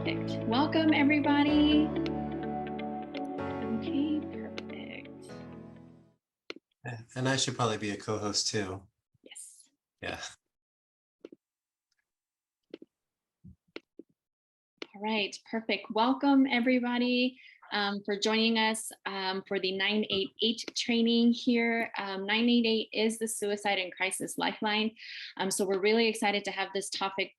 Perfect. Welcome, everybody. Okay, perfect. And I should probably be a co-host too. Yes. Yeah. All right, perfect. Welcome, everybody, for joining us for the 988 training here. 988 is the Suicide and Crisis Lifeline. So we're really excited to have this topic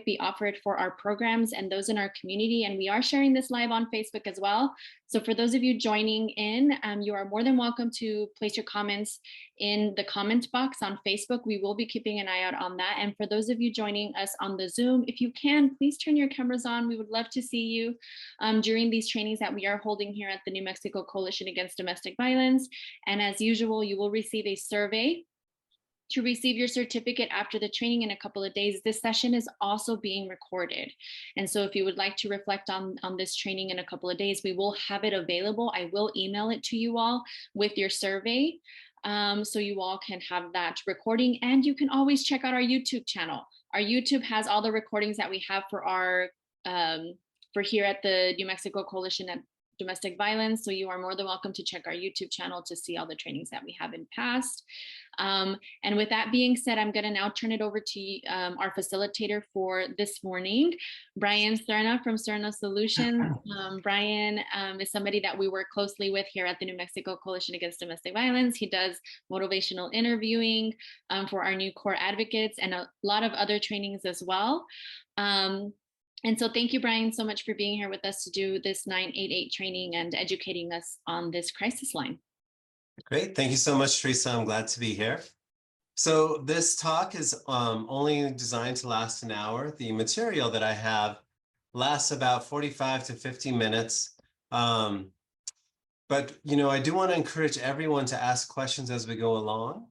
be offered for our programs and those in our community. And we are sharing this live on Facebook as well. So for those of you joining in, you are more than welcome to place your comments in the comment box on Facebook. We will be keeping an eye out on that. And for those of you joining us on the Zoom, if you can, please turn your cameras on. We would love to see you during these trainings that we are holding here at the New Mexico Coalition Against Domestic Violence. And as usual, you will receive a survey to receive your certificate after the training in a couple of days. This session is also being recorded. And so if you would like to reflect on this training in a couple of days, we will have it available. I will email it to you all with your survey. So you all can have that recording, and you can always check out our YouTube channel. Our YouTube has all the recordings that we have for our for here at the New Mexico Coalition at Domestic Violence. So you are more than welcome to check our YouTube channel to see all the trainings that we have in past. And with that being said, I'm going to now turn it over to our facilitator for this morning, Brian Cerna from Cerna Solutions. Brian is somebody that we work closely with here at the New Mexico Coalition Against Domestic Violence. He does motivational interviewing for our new core advocates and a lot of other trainings as well. And so thank you, Brian, so much for being here with us to do this 988 training and educating us on this crisis line. Great. Thank you so much, Teresa. I'm glad to be here. So this talk is only designed to last an hour. The material that I have lasts about 45 to 50 minutes. But, I do want to encourage everyone to ask questions as we go along.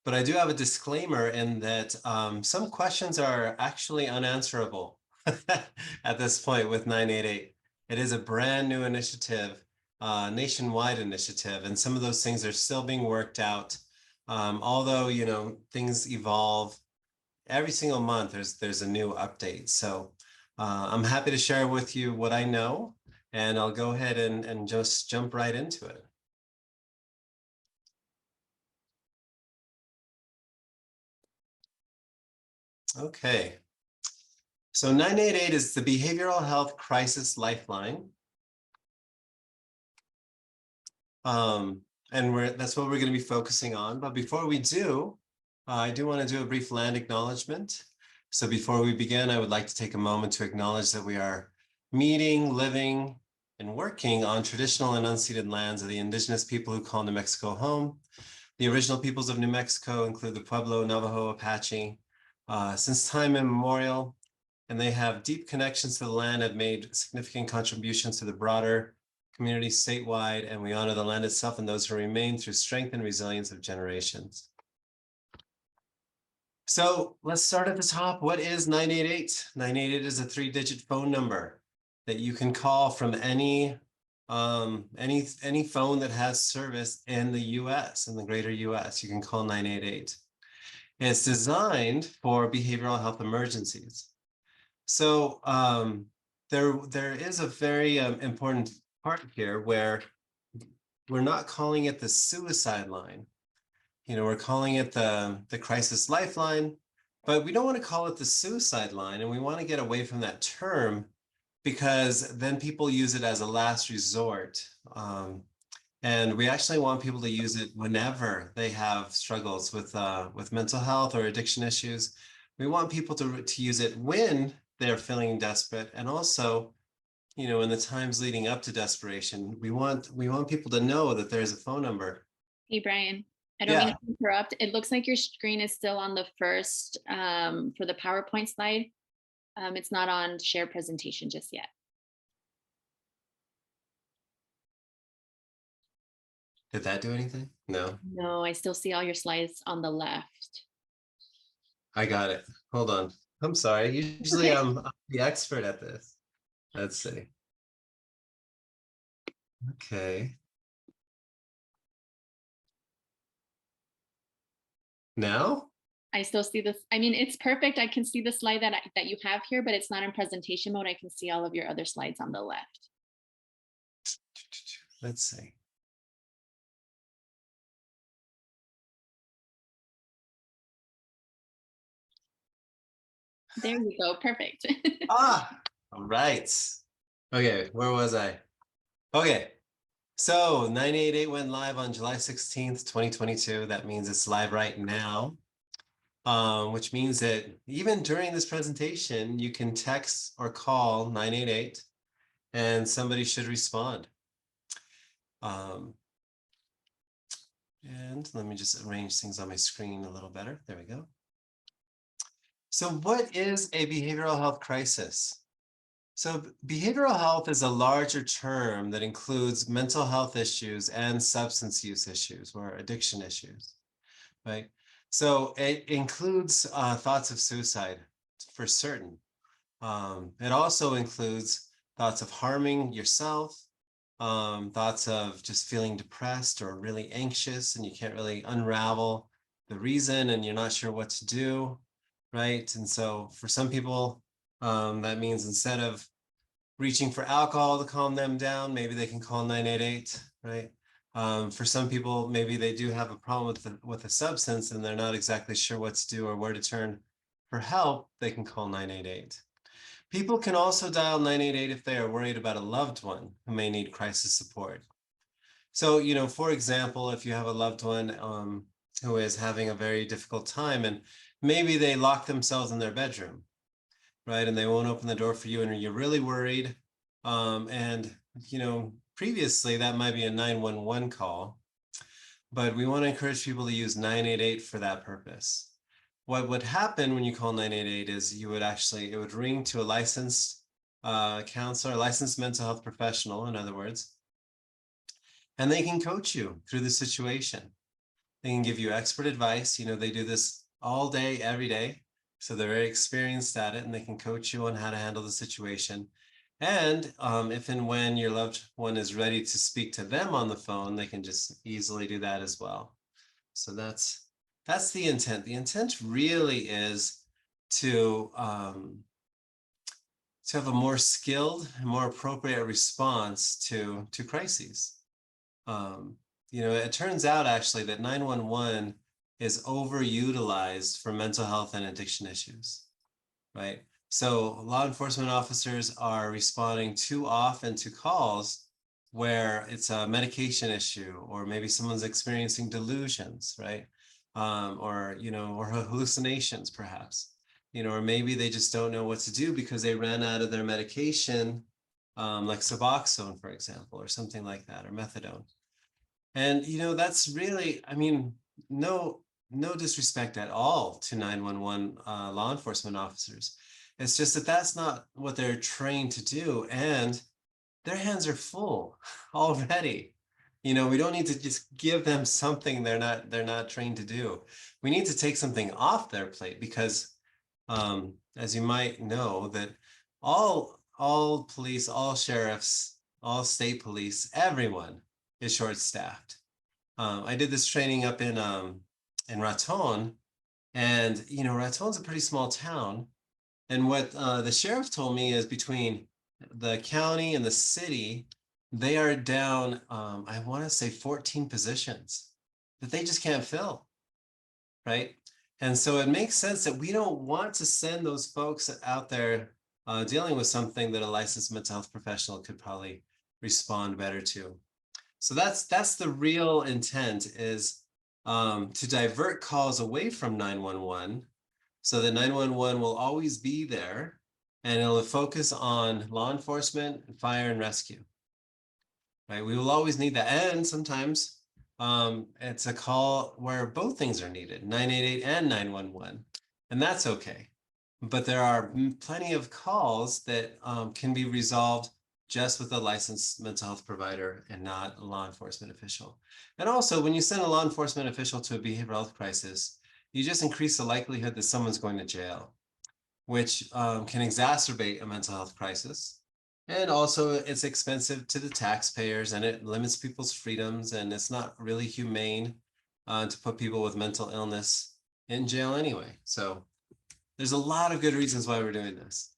But I do have a disclaimer in that some questions are actually unanswerable at this point with 988. It is a brand new initiative, nationwide initiative, and some of those things are still being worked out. Although, things evolve every single month, there's a new update. So I'm happy to share with you what I know, and I'll go ahead and just jump right into it. Okay. So 988 is the Behavioral Health Crisis Lifeline. And that's what we're going to be focusing on. But before we do, I do want to do a brief land acknowledgement. So before we begin, I would like to take a moment to acknowledge that we are meeting, living, and working on traditional and unceded lands of the indigenous people who call New Mexico home. The original peoples of New Mexico include the Pueblo, Navajo, Apache. Since time immemorial, and they have deep connections to the land, have made significant contributions to the broader community statewide, and we honor the land itself and those who remain through strength and resilience of generations. So let's start at the top. What is 988? 988 is a 3-digit phone number that you can call from any phone that has service in the US, in the greater US. You can call 988. It's designed for behavioral health emergencies. So there is a very important part here where we're not calling it the suicide line. We're calling it the crisis lifeline, but we don't want to call it the suicide line, and we want to get away from that term because then people use it as a last resort. And we actually want people to use it whenever they have struggles with mental health or addiction issues. We want people to use it when they're feeling desperate, and also, in the times leading up to desperation. We want people to know that there's a phone number. Hey, Brian, I don't mean to interrupt. It looks like your screen is still on the first for the PowerPoint slide. It's not on share presentation just yet. Did that do anything? No. No, I still see all your slides on the left. I got it. Hold on. I'm sorry. Usually I'm the expert at this. Let's see. Okay. Now? I still see this. I mean, it's perfect. I can see the slide that you have here, but it's not in presentation mode. I can see all of your other slides on the left. Let's see. There you go. Perfect. All right. Okay, where was I? Okay, so 988 went live on July 16th, 2022. That means it's live right now, which means that even during this presentation, you can text or call 988 and somebody should respond. And let me just arrange things on my screen a little better. There we go. So what is a behavioral health crisis? So behavioral health is a larger term that includes mental health issues and substance use issues or addiction issues, right? So it includes thoughts of suicide for certain. It also includes thoughts of harming yourself, thoughts of just feeling depressed or really anxious and you can't really unravel the reason and you're not sure what to do, right? And so for some people, that means instead of reaching for alcohol to calm them down, maybe they can call 988, right? For some people, maybe they do have a problem with a substance and they're not exactly sure what to do or where to turn for help, they can call 988. People can also dial 988 if they are worried about a loved one who may need crisis support. So, for example, if you have a loved one who is having a very difficult time and maybe they lock themselves in their bedroom, right? And they won't open the door for you and you're really worried. And, previously that might be a 911 call, but we want to encourage people to use 988 for that purpose. What would happen when you call 988 is it would ring to a licensed counselor, a licensed mental health professional, in other words, and they can coach you through the situation. They can give you expert advice. They do this all day, every day. So they're very experienced at it and they can coach you on how to handle the situation. And if and when your loved one is ready to speak to them on the phone, they can just easily do that as well. So that's the intent. The intent really is to have a more skilled and more appropriate response to crises. It turns out actually that 911 is overutilized for mental health and addiction issues, right? So law enforcement officers are responding too often to calls where it's a medication issue, or maybe someone's experiencing delusions, right? Or hallucinations perhaps, or maybe they just don't know what to do because they ran out of their medication, like Suboxone, for example, or something like that, or methadone. And, that's really, no disrespect at all to 911 law enforcement officers. It's just that that's not what they're trained to do. And their hands are full already. We don't need to just give them something they're not trained to do. We need to take something off their plate because, as you might know, that all police, all sheriffs, all state police, everyone is short-staffed. I did this training up in Raton, and Raton's a pretty small town. And what the sheriff told me is between the county and the city, they are down, I want to say 14 positions that they just can't fill, right? And so it makes sense that we don't want to send those folks out there dealing with something that a licensed mental health professional could probably respond better to. So that's the real intent, is to divert calls away from 911 so that 911 will always be there and it'll focus on law enforcement, fire, and rescue. Right? We will always need that. And sometimes it's a call where both things are needed, 988 and 911, and that's okay. But there are plenty of calls that can be resolved just with a licensed mental health provider and not a law enforcement official. And also, when you send a law enforcement official to a behavioral health crisis, you just increase the likelihood that someone's going to jail, which can exacerbate a mental health crisis. And also, it's expensive to the taxpayers and it limits people's freedoms, and it's not really humane to put people with mental illness in jail anyway. So there's a lot of good reasons why we're doing this.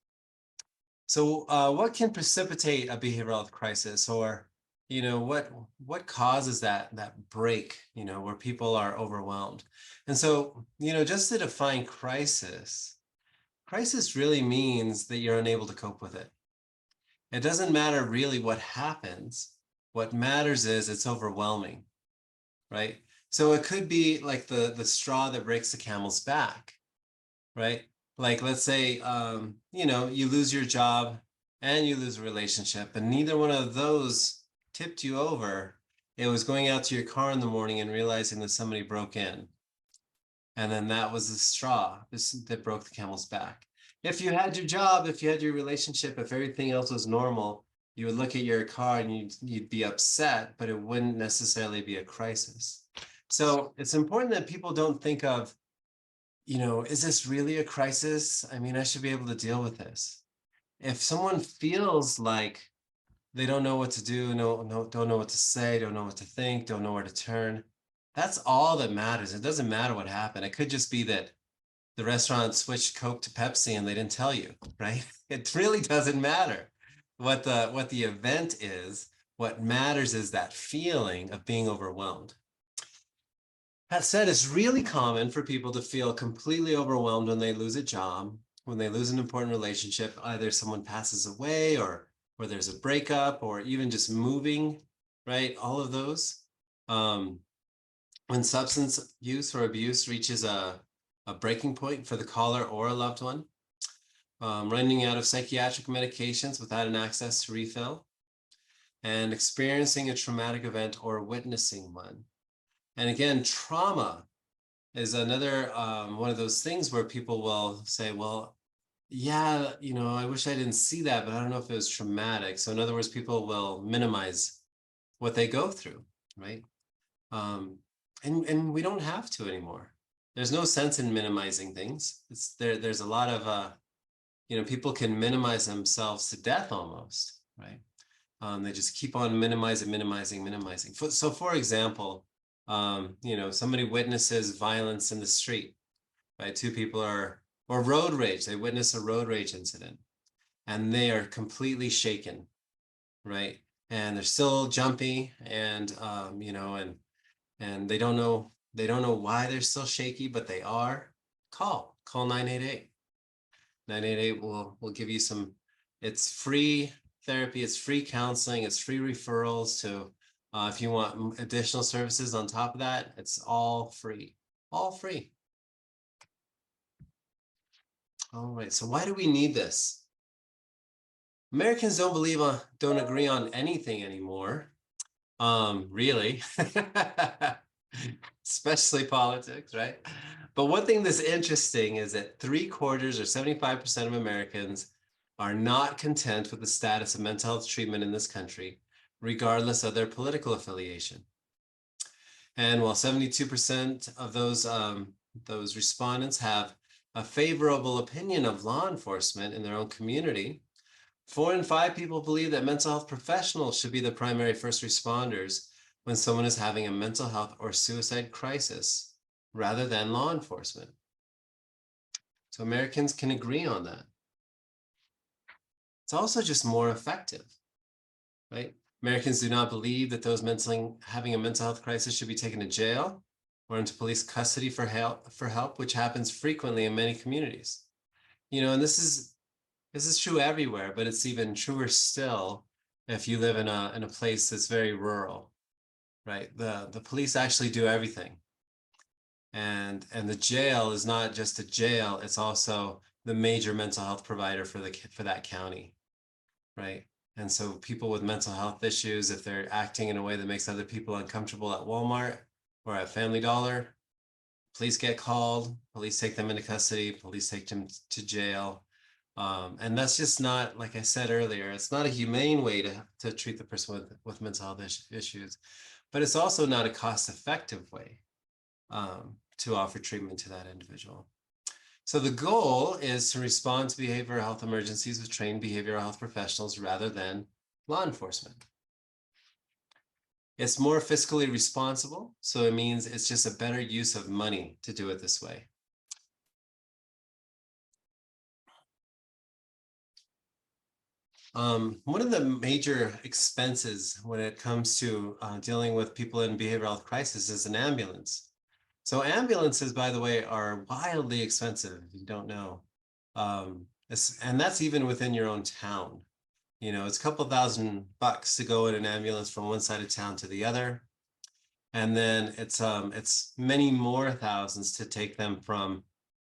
So what can precipitate a behavioral health crisis, or, what causes that break, where people are overwhelmed? And so, just to define crisis really means that you're unable to cope with it. It doesn't matter really what happens. What matters is it's overwhelming, right? So it could be like the straw that breaks the camel's back, right? Like, let's say, you lose your job and you lose a relationship, and neither one of those tipped you over. It was going out to your car in the morning and realizing that somebody broke in. And then that was the straw that broke the camel's back. If you had your job, if you had your relationship, if everything else was normal, you would look at your car and you'd be upset, but it wouldn't necessarily be a crisis. So it's important that people don't think of, is this really a crisis? I mean, I should be able to deal with this. If someone feels like they don't know what to do, don't know what to say, don't know what to think, don't know where to turn, that's all that matters. It doesn't matter what happened. It could just be that the restaurant switched Coke to Pepsi and they didn't tell you, right? It really doesn't matter what the event is. What matters is that feeling of being overwhelmed. That said, it's really common for people to feel completely overwhelmed when they lose a job, when they lose an important relationship, either someone passes away or there's a breakup, or even just moving, right? All of those. When substance use or abuse reaches a breaking point for the caller or a loved one, running out of psychiatric medications without an access to refill, and experiencing a traumatic event or witnessing one. And again, trauma is another one of those things where people will say, well, yeah, I wish I didn't see that, but I don't know if it was traumatic. So in other words, people will minimize what they go through, right? And we don't have to anymore. There's no sense in minimizing things. There's a lot of, people can minimize themselves to death almost, right? They just keep on minimizing. So for example, somebody witnesses violence in the street, right? Two people or road rage. They witness a road rage incident and they are completely shaken, right? And they're still jumpy and, and they don't know why they're still shaky, but they are. Call 988. 988 will give you some, it's free therapy, it's free counseling, it's free referrals to, if you want additional services on top of that, it's all free, all free. All right, so why do we need this? Americans don't agree on anything anymore. Really, especially politics, right? But one thing that's interesting is that 3/4 or 75% of Americans are not content with the status of mental health treatment in this country, regardless of their political affiliation. And while 72% of those respondents have a favorable opinion of law enforcement in their own community, 4 in 5 people believe that mental health professionals should be the primary first responders when someone is having a mental health or suicide crisis, rather than law enforcement. So Americans can agree on that. It's also just more effective, right? Americans do not believe that those having a mental health crisis should be taken to jail or into police custody for help, which happens frequently in many communities. And this is true everywhere, but it's even truer still if you live in a place that's very rural, right? The police actually do everything. And the jail is not just a jail, it's also the major mental health provider for that county, right? And so people with mental health issues, if they're acting in a way that makes other people uncomfortable at Walmart or at Family Dollar, police get called, police take them into custody, police take them to jail. And that's just not, like I said earlier, it's not a humane way to treat the person with mental health issues, but it's also not a cost-effective way to offer treatment to that individual. So the goal is to respond to behavioral health emergencies with trained behavioral health professionals rather than law enforcement. It's more fiscally responsible, so it means it's just a better use of money to do it this way. One of the major expenses when it comes to dealing with people in behavioral health crisis is an ambulance. So ambulances, by the way, are wildly expensive if you don't know. And that's even within your own town. You know, it's a couple $1,000 to go in an ambulance from one side of town to the other. And then it's many more thousands to take them from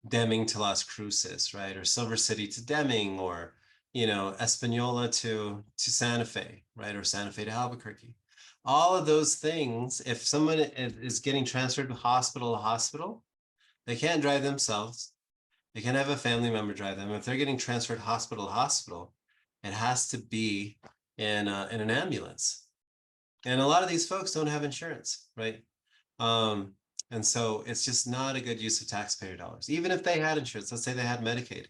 Deming to Las Cruces, right? Or Silver City to Deming, or, you know, Espanola to Santa Fe, right? Or Santa Fe to Albuquerque. All of those things, if someone is getting transferred to hospital, they can't drive themselves. They can't have a family member drive them. If they're getting transferred hospital to hospital, it has to be in an ambulance. And a lot of these folks don't have insurance, right? Um, and so it's just not a good use of taxpayer dollars. Even if they had insurance, let's say they had Medicaid,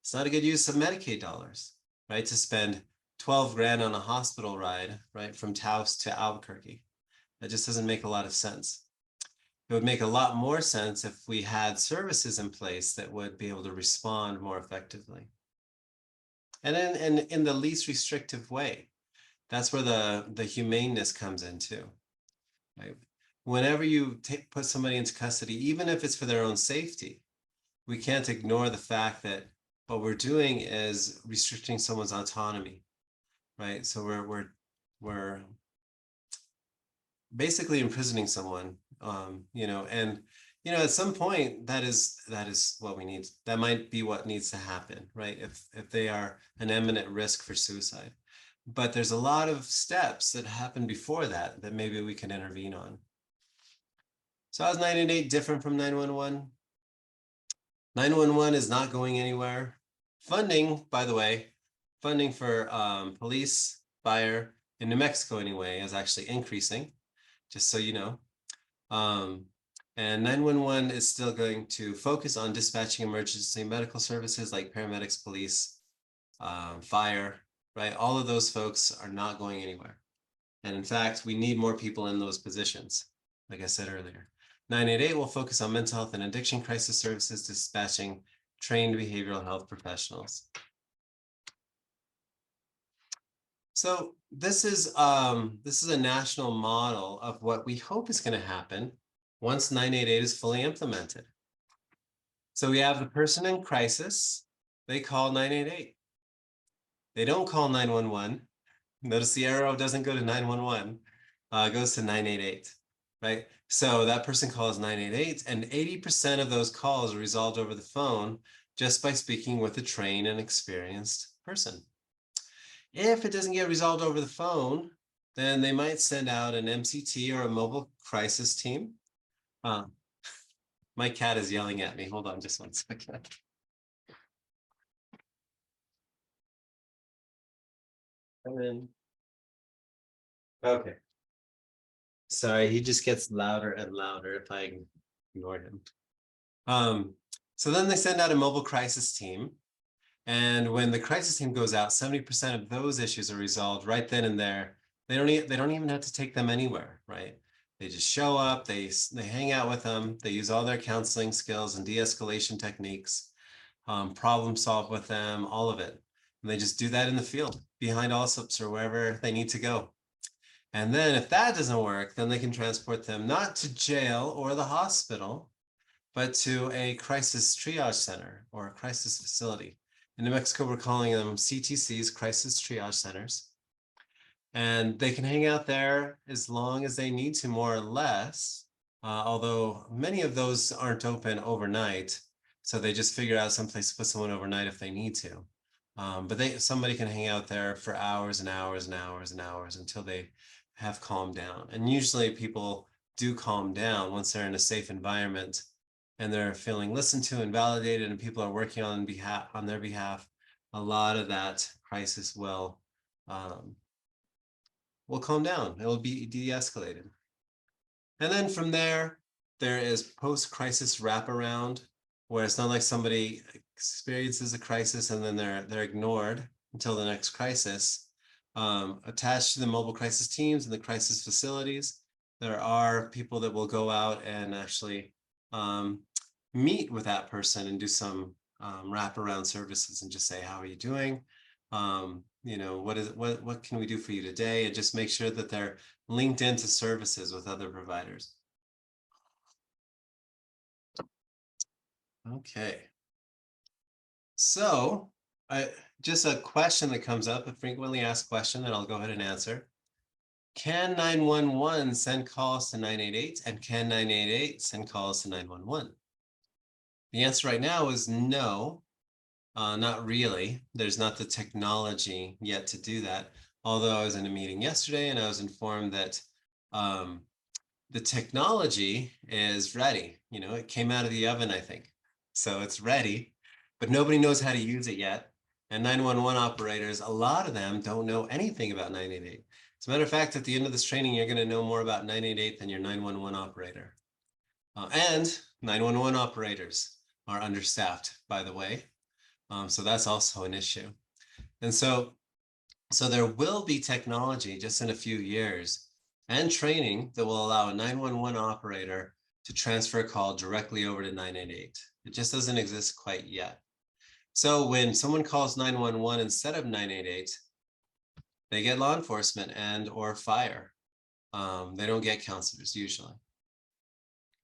it's not a good use of Medicaid dollars, right? To spend 12 grand on a hospital ride, right? From Taos to Albuquerque. That just doesn't make a lot of sense. It would make a lot more sense if we had services in place that would be able to respond more effectively. And in the least restrictive way. That's where the humaneness comes in too, right? Whenever you put somebody into custody, even if it's for their own safety, we can't ignore the fact that what we're doing is restricting someone's autonomy, right? So we're basically imprisoning someone, you know, and you know, at some point that is what we need. That might be what needs to happen, right? If they are an imminent risk for suicide. But there's a lot of steps that happen before that that maybe we can intervene on. So how's 988 different from 911? 911 is not going anywhere. Funding, by the way, funding for police, fire in New Mexico anyway is actually increasing, just so you know. And 911 is still going to focus on dispatching emergency medical services like paramedics, police, fire, right? All of those folks are not going anywhere. And in fact, we need more people in those positions, like I said earlier. 988 will focus on mental health and addiction crisis services, dispatching trained behavioral health professionals. So this is a national model of what we hope is going to happen once 988 is fully implemented. So we have the person in crisis, they call 988. They don't call 911. Notice the arrow doesn't go to 911, it goes to 988, right? So that person calls 988, and 80% of those calls are resolved over the phone just by speaking with a trained and experienced person. If it doesn't get resolved over the phone, then they might send out an MCT or a mobile crisis team. My cat is yelling at me. Hold on just one second. And then, okay. Sorry, he just gets louder and louder if I ignore him. So then they send out a mobile crisis team. And when the crisis team goes out, 70% of those issues are resolved right then and there. They don't even have to take them anywhere, right? They just show up, they hang out with them, they use all their counseling skills and de-escalation techniques, problem solve with them, all of it. And they just do that in the field, behind allsops or wherever they need to go. And then if that doesn't work, then they can transport them not to jail or the hospital, but to a crisis triage center or a crisis facility. In New Mexico, we're calling them CTCs, crisis triage centers. And they can hang out there as long as they need to, more or less, although many of those aren't open overnight. So they just figure out someplace to put someone overnight if they need to. But somebody can hang out there for hours and hours and hours and hours until they have calmed down. And usually people do calm down once they're in a safe environment and they're feeling listened to and validated, and people are working on their behalf. A lot of that crisis will calm down. It will be de-escalated. And then from there is post-crisis wraparound, where it's not like somebody experiences a crisis and then they're ignored until the next crisis. Attached to the mobile crisis teams and the crisis facilities, there are people that will go out and actually meet with that person and do some wraparound services and just say, how are you doing? you know, what can we do for you today? And just make sure that they're linked into services with other providers. Okay. So just a question that comes up, a frequently asked question that I'll go ahead and answer. Can 911 send calls to 988, and can 988 send calls to 911? The answer right now is no, not really. There's not the technology yet to do that. Although I was in a meeting yesterday and I was informed that the technology is ready. You know, it came out of the oven, I think. So it's ready, but nobody knows how to use it yet. And 911 operators, a lot of them don't know anything about 988. As a matter of fact, at the end of this training, you're going to know more about 988 than your 911 operator. And 911 operators are understaffed, by the way. So that's also an issue. And so there will be technology just in a few years and training that will allow a 911 operator to transfer a call directly over to 988. It just doesn't exist quite yet. So when someone calls 911 instead of 988, they get law enforcement and or fire. They don't get counselors usually.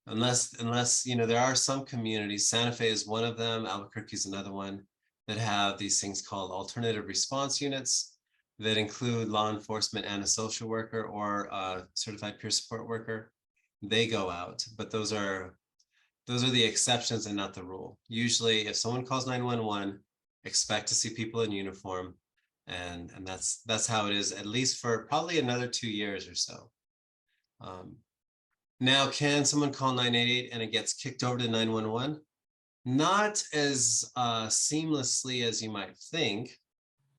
Unless, you know, there are some communities, Santa Fe is one of them, Albuquerque is another one, that have these things called alternative response units that include law enforcement and a social worker or a certified peer support worker. They go out, but those are the exceptions and not the rule. Usually if someone calls 911, expect to see people in uniform, and that's how it is, at least for probably another 2 years or so. Now, can someone call 988 and it gets kicked over to 911? Not as seamlessly as you might think.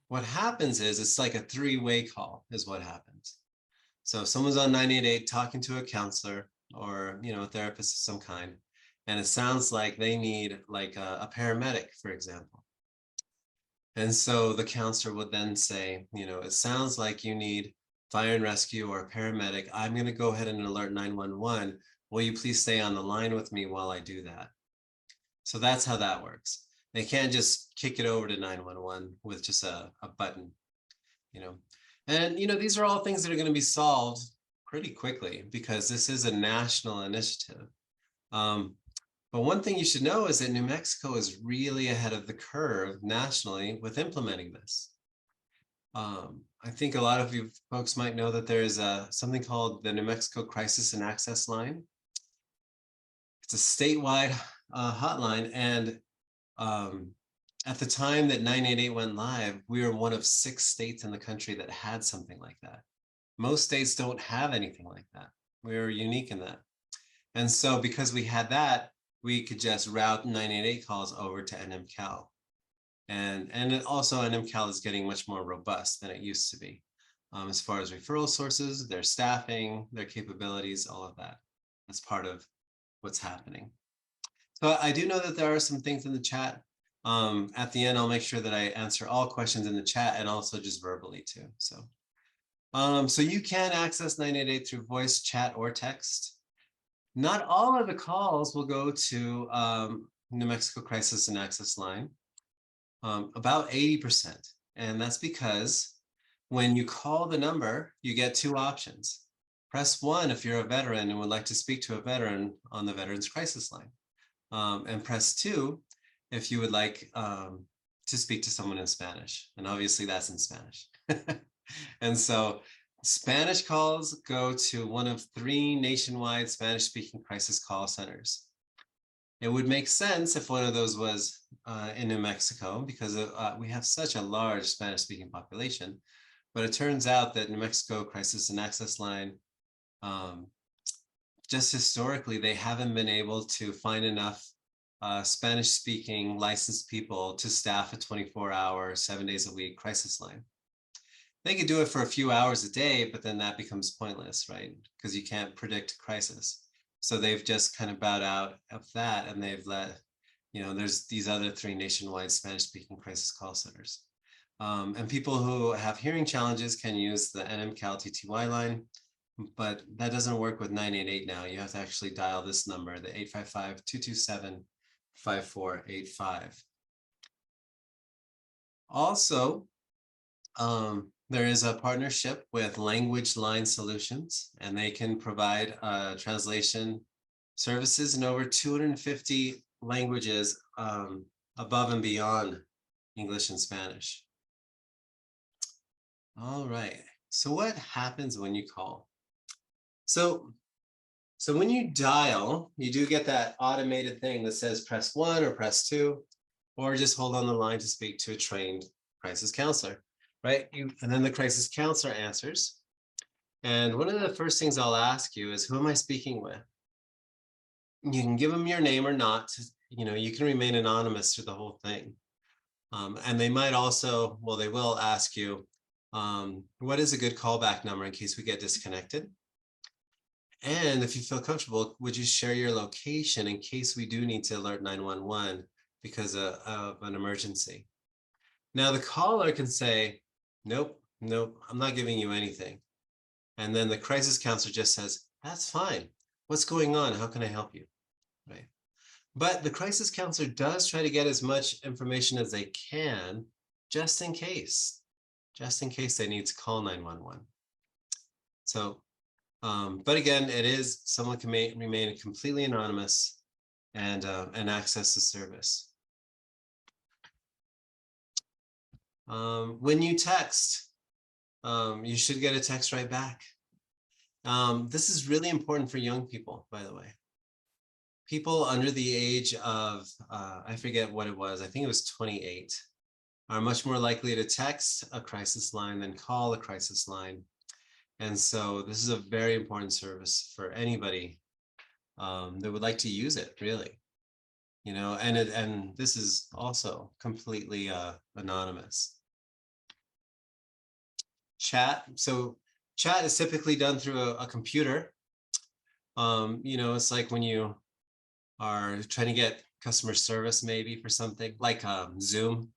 What happens is it's like a three-way call is what happens. So if someone's on 988 talking to a counselor or, you know, a therapist of some kind, and it sounds like they need like a paramedic, for example. And so the counselor would then say, you know, it sounds like you need fire and rescue or a paramedic. I'm going to go ahead and alert 911. Will you please stay on the line with me while I do that? So that's how that works. They can't just kick it over to 911 with just a button, you know. And, you know, these are all things that are going to be solved pretty quickly because this is a national initiative. But one thing you should know is that New Mexico is really ahead of the curve nationally with implementing this. I think a lot of you folks might know that there is something called the New Mexico Crisis and Access Line. It's a statewide hotline, and at the time that 988 went live, we were one of 6 states in the country that had something like that. Most states don't have anything like that. We were unique in that. And so because we had that, we could just route 988 calls over to NMCal. And also NMCal is getting much more robust than it used to be as far as referral sources, their staffing, their capabilities, all of that. That's part of what's happening. So I do know that there are some things in the chat. At the end, I'll make sure that I answer all questions in the chat and also just verbally too. So you can access 988 through voice, chat, or text. Not all of the calls will go to New Mexico Crisis and Access Line, about 80%. And that's because when you call the number, you get 2 options. Press 1 if you're a veteran and would like to speak to a veteran on the Veterans Crisis Line. And press 2 if you would like to speak to someone in Spanish. And obviously that's in Spanish. And so Spanish calls go to one of 3 nationwide Spanish-speaking crisis call centers. It would make sense if one of those was in New Mexico because we have such a large Spanish-speaking population. But it turns out that New Mexico Crisis and Access Line, just historically, they haven't been able to find enough Spanish-speaking licensed people to staff a 24-hour, 7 days a week crisis line. They could do it for a few hours a day, but then that becomes pointless, right? Because you can't predict crisis. So they've just kind of bowed out of that, and they've let, you know, there's these other 3 nationwide Spanish-speaking crisis call centers. And people who have hearing challenges can use the NMCal TTY line, but that doesn't work with 988 now. You have to actually dial this number, the 855-227-5485. Also, There is a partnership with Language Line Solutions, and they can provide translation services in over 250 languages above and beyond English and Spanish. All right. So what happens when you call? So when you dial, you do get that automated thing that says press 1 or press 2, or just hold on the line to speak to a trained crisis counselor, right? And then the crisis counselor answers. And one of the first things I'll ask you is, who am I speaking with? You can give them your name or not. You can remain anonymous through the whole thing. And they might also, well, they will ask you, what is a good callback number in case we get disconnected? And if you feel comfortable, would you share your location in case we do need to alert 911 because of an emergency? Now the caller can say, nope, I'm not giving you anything. And then the crisis counselor just says, that's fine. What's going on? How can I help you? Right. But the crisis counselor does try to get as much information as they can, just in case they need to call 911. So, but again, someone can remain completely anonymous and access the service. When you text, you should get a text right back. This is really important for young people, by the way. People under the age of, I forget what it was, I think it was 28, are much more likely to text a crisis line than call a crisis line. And so this is a very important service for anybody that would like to use it, really. And this is also completely anonymous. Chat. So chat is typically done through a computer. It's like when you are trying to get customer service maybe for something like Zoom.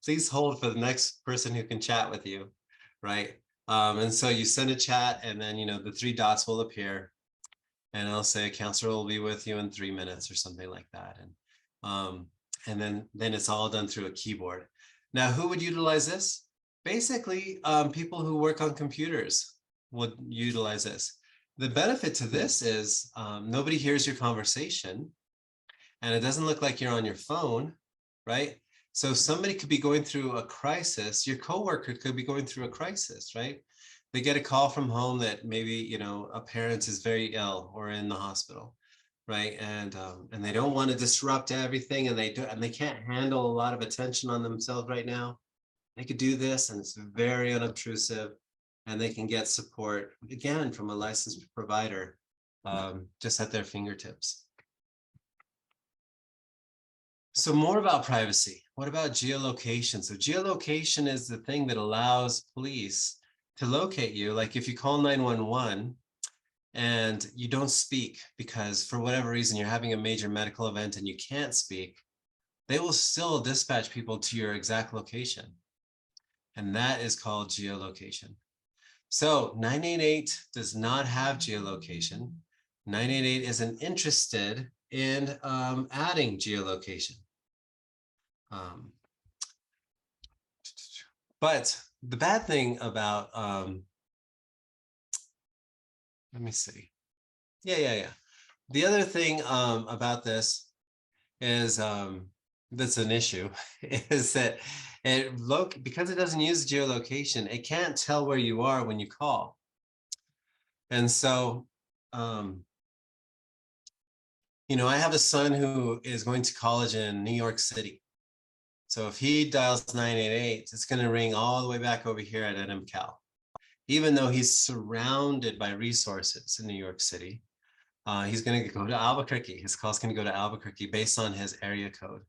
Please hold for the next person who can chat with you, right? And so you send a chat, and then the 3 dots will appear, and I'll say a counselor will be with you in 3 minutes or something like that, and then it's all done through a keyboard. Now, who would utilize this? Basically, people who work on computers would utilize this. The benefit to this is nobody hears your conversation, and it doesn't look like you're on your phone, right? So somebody could be going through a crisis. Your coworker could be going through a crisis, right? They get a call from home that maybe a parent is very ill or in the hospital, right? And they don't want to disrupt everything, and they can't handle a lot of attention on themselves right now. They could do this, and it's very unobtrusive, and they can get support again from a licensed provider just at their fingertips. So more about privacy. What about geolocation? So geolocation is the thing that allows police to locate you. Like if you call 911 and you don't speak because for whatever reason you're having a major medical event and you can't speak, they will still dispatch people to your exact location. And that is called geolocation. So 988 does not have geolocation. 988 isn't interested in adding geolocation. But the bad thing about, let me see. Yeah. The other thing about this is that's an issue is that because it doesn't use geolocation, it can't tell where you are when you call. And so, I have a son who is going to college in New York City. So if he dials 988, it's going to ring all the way back over here at NMCal. Even though he's surrounded by resources in New York City, he's going to go to Albuquerque. His call's going to go to Albuquerque based on his area code.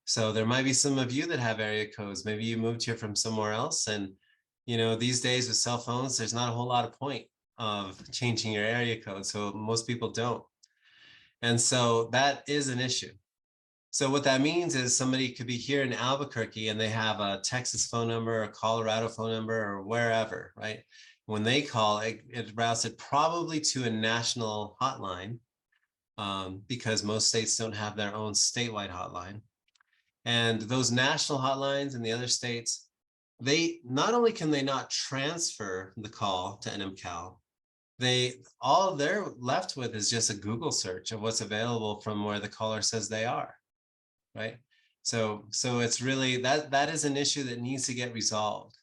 So there might be some of you that have area codes. Maybe you moved here from somewhere else. And, these days with cell phones, there's not a whole lot of point of changing your area code. So most people don't. And so that is an issue. So what that means is somebody could be here in Albuquerque and they have a Texas phone number, a Colorado phone number, or wherever, right? When they call, it routes it probably to a national hotline because most states don't have their own statewide hotline. And those national hotlines in the other states, they not only can they not transfer the call to NMCal, all they're left with is just a Google search of what's available from where the caller says they are, right? So it's really that is an issue that needs to get resolved.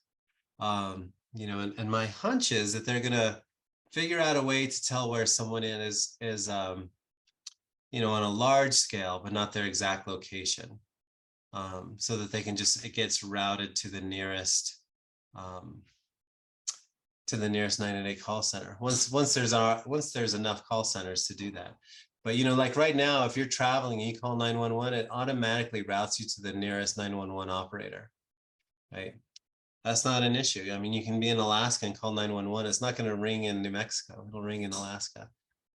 And my hunch is that they're gonna figure out a way to tell where someone is on a large scale, but not their exact location, so that it gets routed to the nearest 988 call center. Once there's enough call centers to do that. But like right now, if you're traveling and you call 911, it automatically routes you to the nearest 911 operator, right? That's not an issue. I mean, you can be in Alaska and call 911. It's not going to ring in New Mexico. It'll ring in Alaska.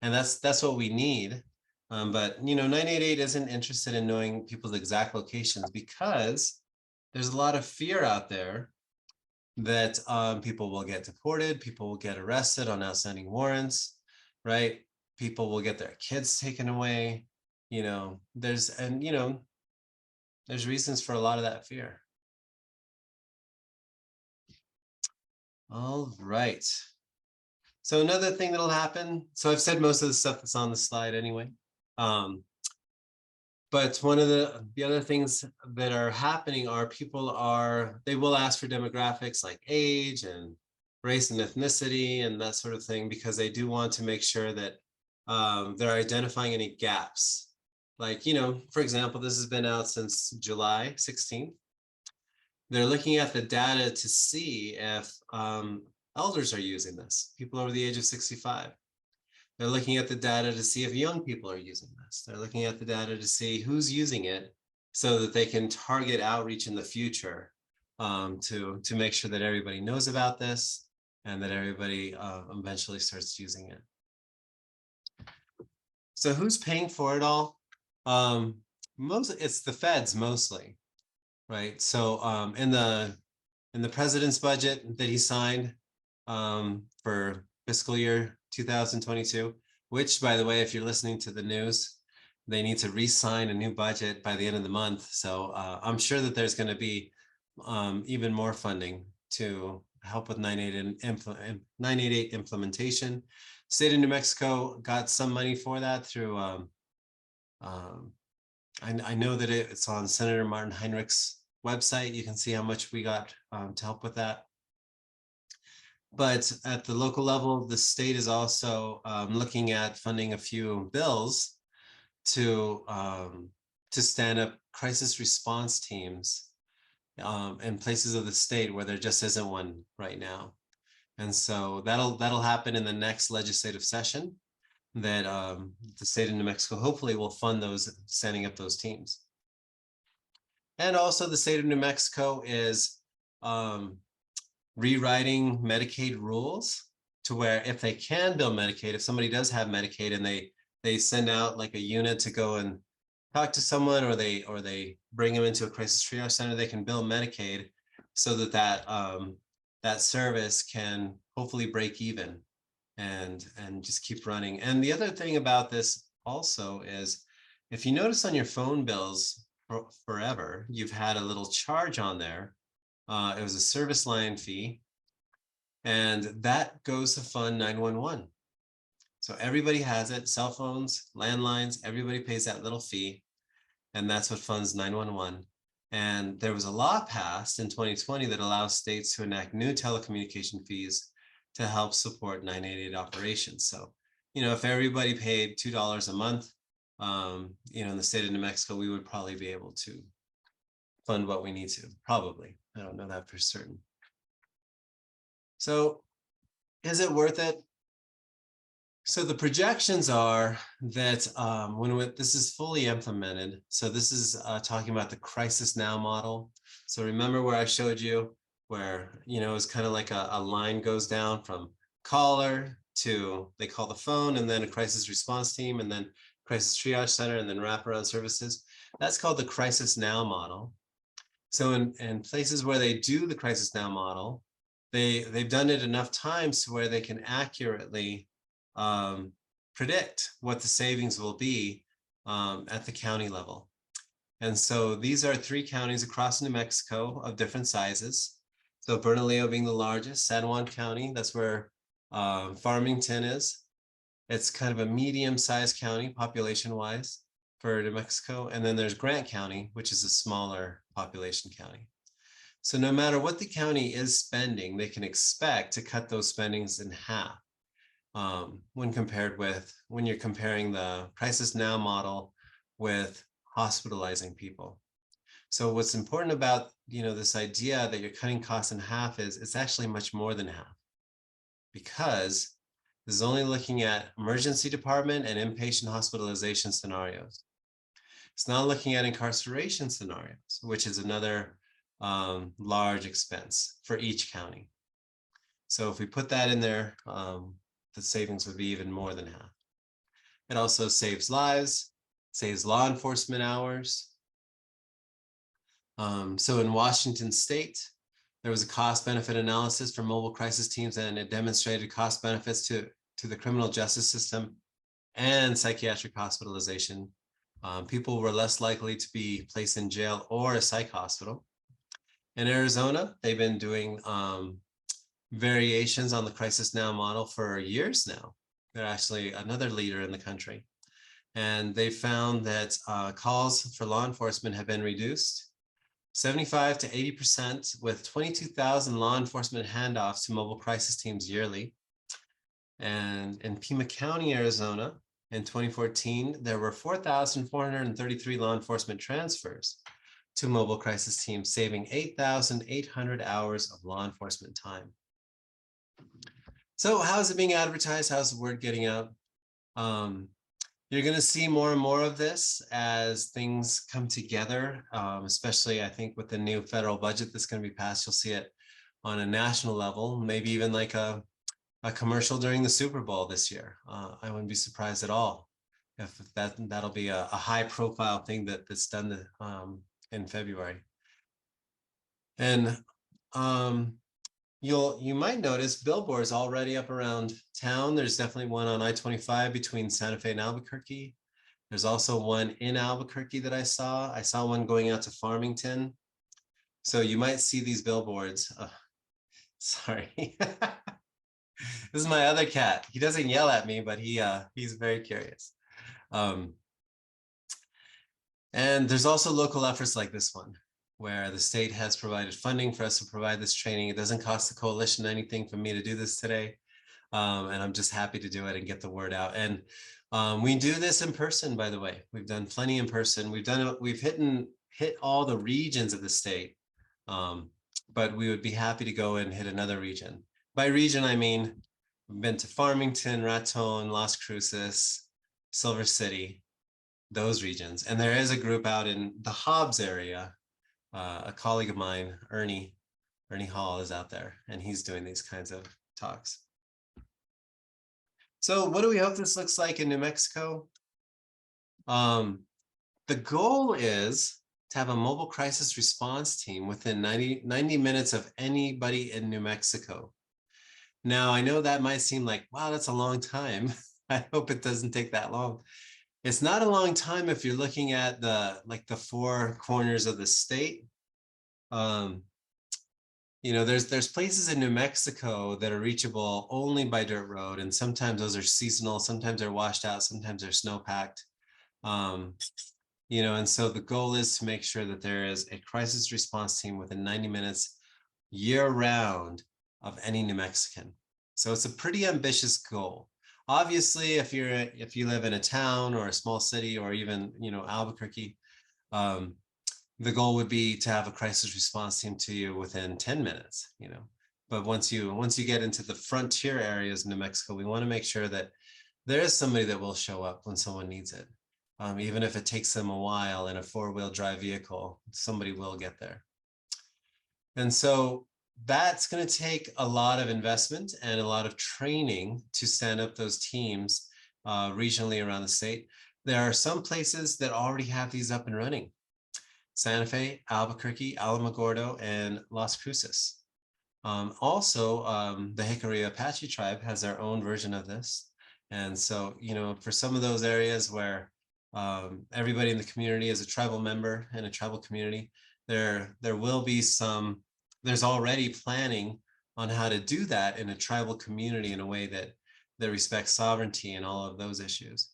And that's what we need. But 988 isn't interested in knowing people's exact locations because there's a lot of fear out there that people will get deported, people will get arrested on outstanding warrants, right? People will get their kids taken away. There's reasons for a lot of that fear. All right. So another thing that'll happen, so I've said most of the stuff that's on the slide anyway. But one of the other things that are happening are they will ask for demographics like age and race and ethnicity and that sort of thing, because they do want to make sure that they're identifying any gaps. Like, for example, this has been out since July 16th. They're looking at the data to see if elders are using this, people over the age of 65. They're looking at the data to see if young people are using this. They're looking at the data to see who's using it so that they can target outreach in the future to make sure that everybody knows about this and that everybody eventually starts using it. So who's paying for it all? It's the feds mostly, right? So in the president's budget that he signed for fiscal year 2022, which, by the way, if you're listening to the news, they need to re-sign a new budget by the end of the month. So I'm sure that there's going to be even more funding to help with 988 implementation. State of New Mexico got some money for that through, I know that it's on Senator Martin Heinrich's website. You can see how much we got to help with that. But at the local level, the state is also looking at funding a few bills to stand up crisis response teams in places of the state where there just isn't one right now. And so that'll happen in the next legislative session, that the state of New Mexico hopefully will fund those, standing up those teams. And also the state of New Mexico is rewriting Medicaid rules to where if they can bill Medicaid, if somebody does have Medicaid and they send out like a unit to go and talk to someone, or they bring them into a crisis triage center, they can bill Medicaid so that service can hopefully break even and just keep running. And the other thing about this also is, if you notice on your phone bills forever, you've had a little charge on there. It was a service line fee, and that goes to fund 911. So everybody has it, cell phones, landlines, everybody pays that little fee, and that's what funds 911. And there was a law passed in 2020 that allows states to enact new telecommunication fees to help support 988 operations. So, if everybody paid $2 a month, in the state of New Mexico, we would probably be able to fund what we need to, probably. I don't know that for certain. So is it worth it? So the projections are that when this is fully implemented, so this is talking about the Crisis Now model. So remember where I showed you where, it's kind of like a line goes down from caller to, they call the phone, and then a crisis response team, and then crisis triage center, and then wraparound services. That's called the Crisis Now model. So in places where they do the Crisis Now model, they've done it enough times to where they can accurately predict what the savings will be at the county level. And so these are 3 counties across New Mexico of different sizes. So Bernalillo being the largest, San Juan County, that's where Farmington is. It's kind of a medium-sized county population-wise for New Mexico. And then there's Grant County, which is a smaller population county. So no matter what the county is spending, they can expect to cut those spendings in half when you're comparing the Crisis Now model with hospitalizing people. So what's important about this idea that you're cutting costs in half is it's actually much more than half, because this is only looking at emergency department and inpatient hospitalization scenarios. It's not looking at incarceration scenarios, which is another large expense for each county. So if we put that in there, the savings would be even more than half. It also saves lives, saves law enforcement hours. So in Washington State, there was a cost benefit analysis for mobile crisis teams, and it demonstrated cost benefits to the criminal justice system and psychiatric hospitalization. People were less likely to be placed in jail or a psych hospital. In Arizona, they've been doing variations on the Crisis Now model for years now. They're actually another leader in the country. And they found that calls for law enforcement have been reduced 75 to 80%, with 22,000 law enforcement handoffs to mobile crisis teams yearly. And in Pima County, Arizona, in 2014, there were 4,433 law enforcement transfers to mobile crisis teams, saving 8,800 hours of law enforcement time. So how is it being advertised? How's the word getting out? You're going to see more and more of this as things come together, especially I think with the new federal budget that's going to be passed. You'll see it on a national level, maybe even like a commercial during the Super Bowl this year. I wouldn't be surprised at all if that'll be a high profile thing that's done in February. And you might notice billboards already up around town. There's definitely one on I-25 between Santa Fe and Albuquerque. There's also one in Albuquerque that I saw. I saw one going out to Farmington. So you might see these billboards. Sorry. This is my other cat. He doesn't yell at me, but he's very curious. And there's also local efforts like this one, where the state has provided funding for us to provide this training. It doesn't cost the coalition anything for me to do this today. And I'm just happy to do it and get the word out. And we do this in person, by the way. We've done plenty in person. We've hit all the regions of the state, but we would be happy to go and hit another region. By region, I mean, we've been to Farmington, Raton, Las Cruces, Silver City, those regions. And there is a group out in the Hobbs area. A colleague of mine, Ernie Hall, is out there, and he's doing these kinds of talks. So what do we hope this looks like in New Mexico? The goal is to have a mobile crisis response team within 90 minutes of anybody in New Mexico. Now, I know that might seem like, wow, that's a long time. I hope it doesn't take that long. It's not a long time if you're looking at the 4 corners of the state. There's places in New Mexico that are reachable only by dirt road, and sometimes those are seasonal, sometimes they're washed out, sometimes they're snow-packed. And so the goal is to make sure that there is a crisis response team within 90 minutes year-round of any New Mexican. So it's a pretty ambitious goal. Obviously, if you live in a town or a small city or even Albuquerque, the goal would be to have a crisis response team to you within 10 minutes. But once you get into the frontier areas in New Mexico, we want to make sure that there is somebody that will show up when someone needs it. Even if it takes them a while in a 4-wheel drive vehicle, somebody will get there. And so that's going to take a lot of investment and a lot of training to stand up those teams regionally around the state. There are some places that already have these up and running: Santa Fe, Albuquerque, Alamogordo, and Las Cruces. Also, the Jicarilla Apache tribe has their own version of this. And so, for some of those areas where everybody in the community is a tribal member in a tribal community. There will be there's already planning on how to do that in a tribal community in a way that respects sovereignty and all of those issues.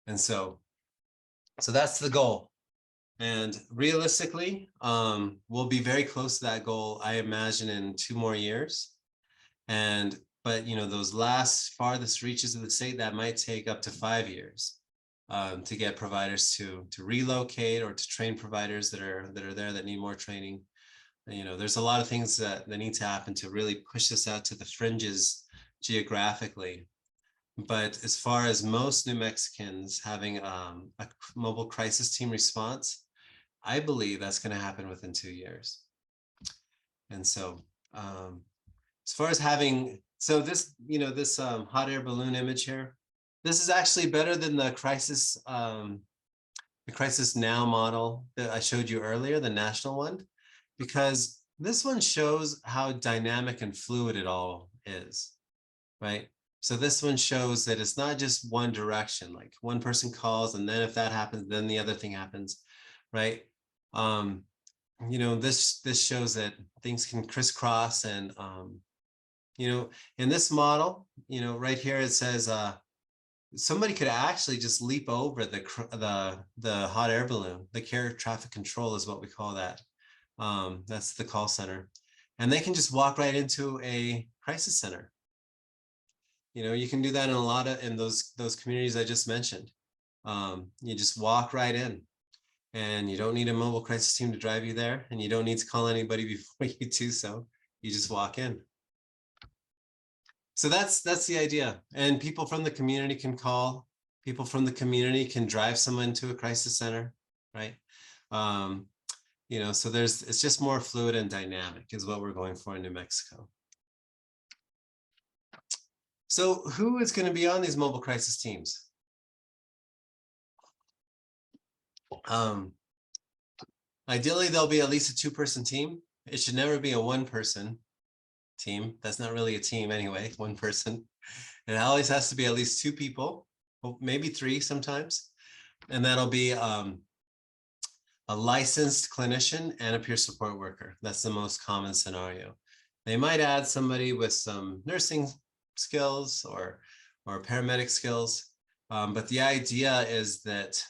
And so that's the goal. And realistically, we'll be very close to that goal, I imagine, in 2 more years. But those last farthest reaches of the state, that might take up to 5 years to get providers to relocate or to train providers that are there that need more training. There's a lot of things that need to happen to really push this out to the fringes geographically. But as far as most New Mexicans having a mobile crisis team response, I believe that's going to happen within 2 years. And so as far as having, so this, this hot air balloon image here, this is actually better than the crisis now model that I showed you earlier, the national one, because this one shows how dynamic and fluid it all is, right? So this one shows that it's not just one direction, like one person calls and then if that happens, then the other thing happens, right? This shows that things can crisscross and, in this model, right here, it says, somebody could actually just leap over the hot air balloon. The air traffic control is what we call that. That's the call center. And they can just walk right into a crisis center. You can do that in a lot of, in those communities I just mentioned. You just walk right in and you don't need a mobile crisis team to drive you there. And you don't need to call anybody before you do so. You just walk in. So that's the idea. And people from the community can call. People from the community can drive someone to a crisis center, right? So it's just more fluid and dynamic is what we're going for in New Mexico. So who is going to be on these mobile crisis teams? Ideally, there'll be at least a 2-person team. It should never be a 1-person team. That's not really a team anyway, 1 person. It always has to be at least 2 people, maybe 3 sometimes. And that'll be a licensed clinician and a peer support worker. That's the most common scenario. They might add somebody with some nursing skills or paramedic skills. But the idea is that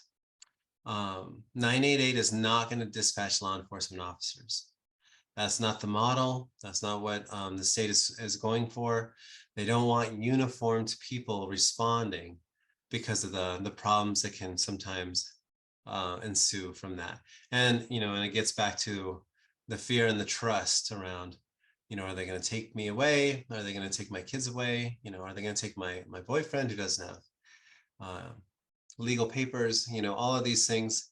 988 is not going to dispatch law enforcement officers. That's not the model. That's not what the state is going for. They don't want uniformed people responding because of the problems that can sometimes ensue from that. And, and it gets back to the fear and the trust around, are they going to take me away? Are they going to take my kids away? Are they going to take my boyfriend who doesn't have legal papers? All of these things.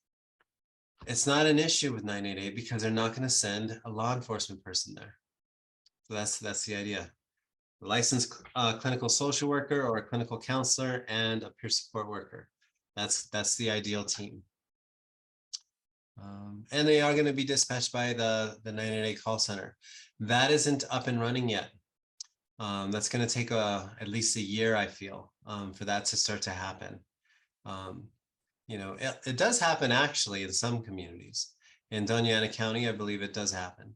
It's not an issue with 988 because they're not going to send a law enforcement person there. So that's the idea. A licensed clinical social worker or a clinical counselor and a peer support worker. That's the ideal team. And they are going to be dispatched by the 988 call center. That isn't up and running yet. That's going to take at least a year, I feel, for that to start to happen. It does happen actually in some communities. In Doña Ana County, I believe it does happen.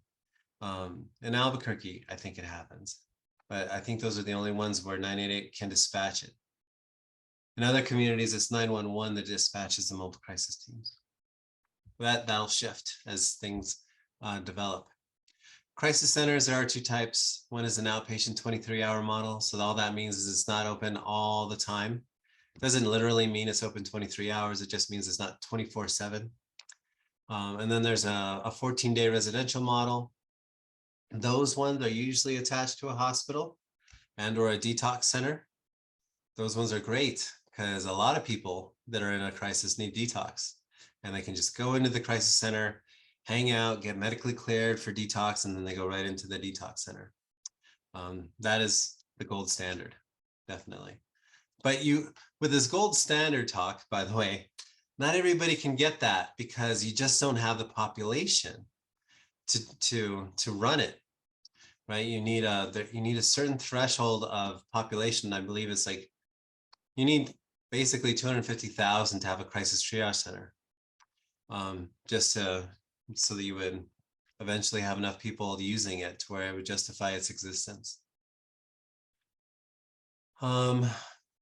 In Albuquerque, I think it happens. But I think those are the only ones where 988 can dispatch it. In other communities, it's 911 that dispatches the mobile crisis teams. That'll shift as things develop. Crisis centers, there are 2 types. One is an outpatient 23-hour model. So all that means is it's not open all the time. It doesn't literally mean it's open 23 hours. It just means it's not 24/7. And then there's a 14-day residential model. Those ones are usually attached to a hospital and or a detox center. Those ones are great because a lot of people that are in a crisis need detox. And they can just go into the crisis center, hang out, get medically cleared for detox, and then they go right into the detox center. That is the gold standard, definitely. But with this gold standard talk, by the way, not everybody can get that because you just don't have the population to run it, right? You need a certain threshold of population. I believe it's like you need basically 250,000 to have a crisis triage center. Just so that you would eventually have enough people using it to where it would justify its existence.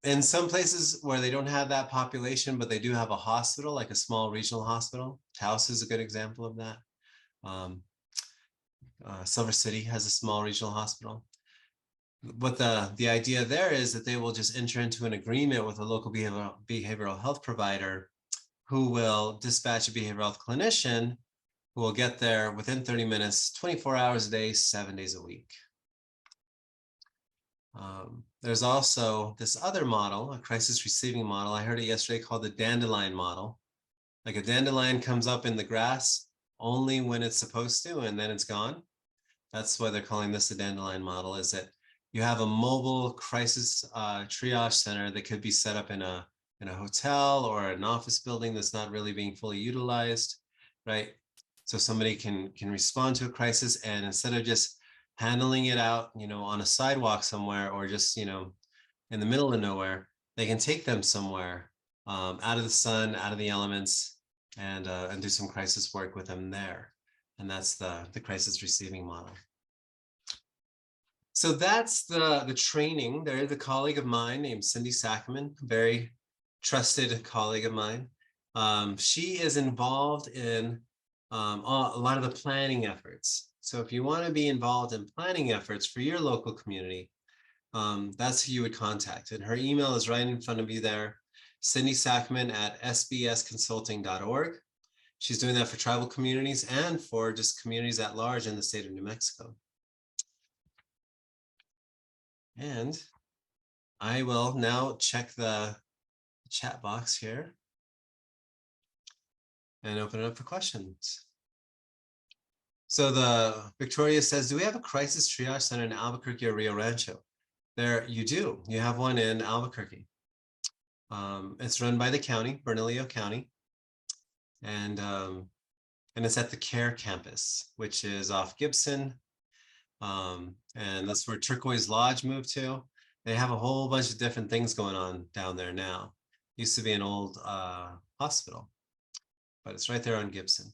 In some places where they don't have that population, but they do have a hospital, like a small regional hospital. Taos is a good example of that. Silver City has a small regional hospital. What the idea there is that they will just enter into an agreement with a local behavioral health provider who will dispatch a behavioral health clinician who will get there within 30 minutes, 24 hours a day, 7 days a week. There's also this other model, a crisis receiving model. I heard it yesterday called the Dandelion model. Like a dandelion comes up in the grass only when it's supposed to, and then it's gone. That's why they're calling this the Dandelion model, is that you have a mobile crisis triage center that could be set up in a hotel or an office building that's not really being fully utilized, right? So somebody can respond to a crisis, and instead of just handling it out, on a sidewalk somewhere, or just, in the middle of nowhere, they can take them somewhere out of the sun, out of the elements, and do some crisis work with them there. And that's the crisis receiving model. So that's the training. There is a colleague of mine named Cindy Sackman, a very trusted colleague of mine. She is involved in a lot of the planning efforts. So if you want to be involved in planning efforts for your local community, that's who you would contact. And her email is right in front of you there, Cindy Sackman at sbsconsulting.org. She's doing that for tribal communities and for just communities at large in the state of New Mexico. And I will now check the chat box here and open it up for questions. So the Victoria says, do we have a crisis triage center in Albuquerque or Rio Rancho? There, you do. You have one in Albuquerque. It's run by the county, Bernalillo County, and it's at the CARE campus, which is off Gibson, and that's where Turquoise Lodge moved to. They have a whole bunch of different things going on down there now. Used to be an old hospital, but it's right there on Gibson.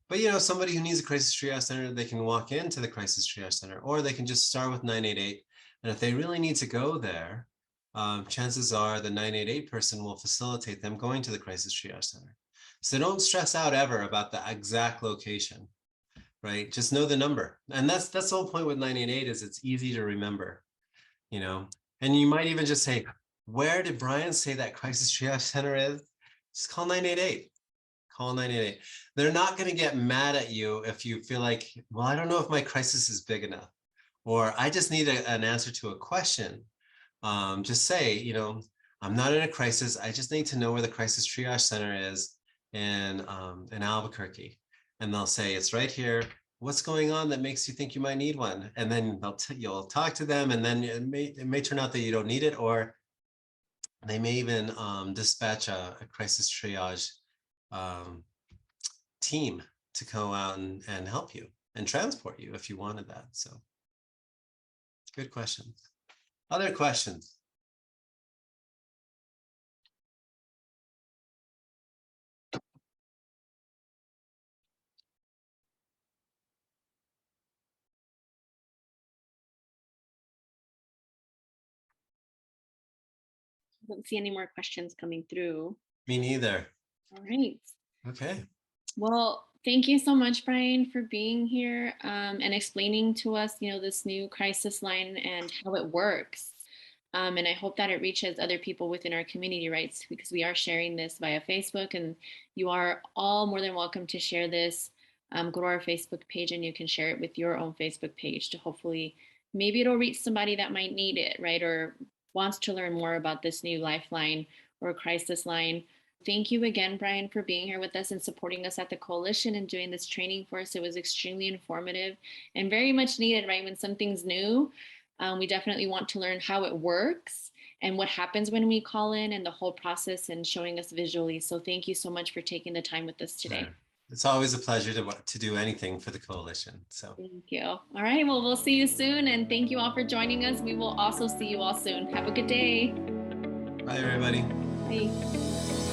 But somebody who needs a crisis triage center, they can walk into the crisis triage center, or they can just start with 988. And if they really need to go there, chances are the 988 person will facilitate them going to the crisis triage center. So don't stress out ever about the exact location, right? Just know the number. And that's the whole point with 988, is it's easy to remember, and you might even just say, where did Brian say that crisis triage center is? Just call 988. Call 988. They're not going to get mad at you if you feel like, well, I don't know if my crisis is big enough, or I just need an answer to a question. Just say, I'm not in a crisis. I just need to know where the crisis triage center is in Albuquerque. And they'll say, it's right here. What's going on that makes you think you might need one? And then you'll talk to them, and then it may turn out that you don't need it, or they may even dispatch a crisis triage team to go out and help you and transport you if you wanted that. So good questions. Other questions? I don't see any more questions coming through. Me neither. All right. Okay. Well, thank you so much, Brian, for being here and explaining to us, this new crisis line and how it works. And I hope that it reaches other people within our community, right? Because we are sharing this via Facebook, and you are all more than welcome to share this. Go to our Facebook page, and you can share it with your own Facebook page to hopefully, maybe it'll reach somebody that might need it, right? Or wants to learn more about this new lifeline or crisis line. Thank you again, Brian, for being here with us and supporting us at the coalition and doing this training for us. It was extremely informative and very much needed, right? When something's new, we definitely want to learn how it works and what happens when we call in, and the whole process, and showing us visually. So thank you so much for taking the time with us today. Sure. It's always a pleasure to do anything for the coalition. So thank you. All right, well, we'll see you soon, and thank you all for joining us. We will also see you all soon. Have a good day. Bye, everybody. Bye.